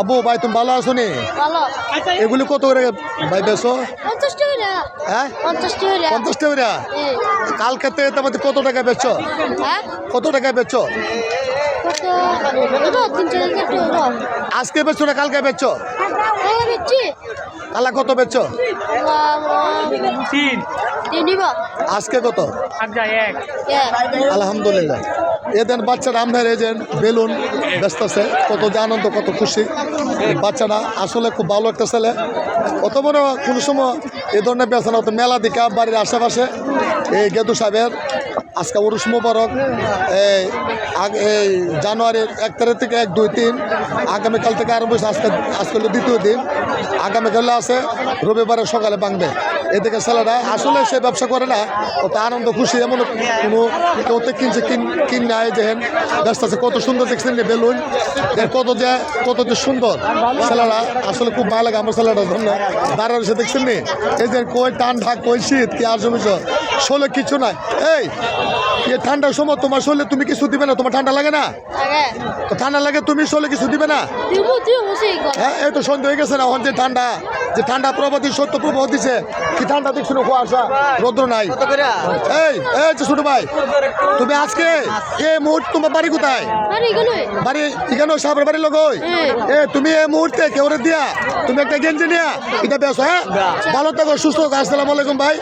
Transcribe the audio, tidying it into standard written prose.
আবু ভাই তুমি ভালো আছো নি? এগুলি কত করে ভাই বেছো? 50 টাকা। হ্যাঁ 50 টাকা। 50 টাকা। কালকে তোমাদের কত টাকা বেচছো? হ্যাঁ কত টাকা বেচছো? আজকে বেচছো না কালকে বেচছো? কালা কত বেচছো? আজকে কত? আলহামদুলিল্লাহ। এদের বাচ্চারা আমাদের এই যে বেলুন ব্যস্ত আছে, কত যে আনন্দ, কত খুশি। বাচ্চারা আসলে খুব ভালো একটা ছেলে। অত বড় কোনো সময় এই ধরনের বেচা না হতো। মেলা দিকা বাড়ির আশেপাশে এই গেদু সাহেবের আজকে উরুস মোবারক, এই জানুয়ারির 1 তারিখ থেকে 1, 2, 3 আগামীকাল থেকে আরম্ভ হয়েছে। আজকে হলো দ্বিতীয় দিন, আগামীকাল আছে রবিবারে সকালে ভাঙবে। এদিকে ছেলেরা আসলে সে ব্যবসা করে না, কত আনন্দ খুশি। এমন কোনো কেউ তো কিনছে কিন নাই যেহেন ব্যস্ত আছে। কত সুন্দর দেখছেন বেলুন, কত যে সুন্দর ছেলেরা। আসলে খুব ভালো লাগে আমার ছেলেটার জন্য দাঁড়া রয়েছে দেখছেন নি। এই যে কই ঠান্ডা কই শীত কি আর জমিছ শোলে কিছু নাই। এই ঠান্ডার সময় তোমার শোলে তুমি কিছু দিবে না? তোমার ঠান্ডা লাগে না? তো ঠান্ডা লাগে, তুমি শোলে কিছু দিবে না? হ্যাঁ এই তো সন্ধ্যা হয়ে গেছে না, যে ঠান্ডা প্রবাহ সত্য প্রবাহ দিছে। কি ঠান্ডা দেখছিল, কুয়াশা রৌদ্র নাই। এই ছোট ভাই তুমি আজকে এই মুহূর্তে তোমার বাড়ি কোথায়? বাড়ি এখানে সাহেবের বাড়ির লোক। তুমি এই মুহূর্তে কেউ দিয়া তুমি একটা গেঞ্জি নিয়া এটা বেশ। হ্যাঁ ভালো থাকো, সুস্থ থাকো। আসসালামু আলাইকুম ভাই।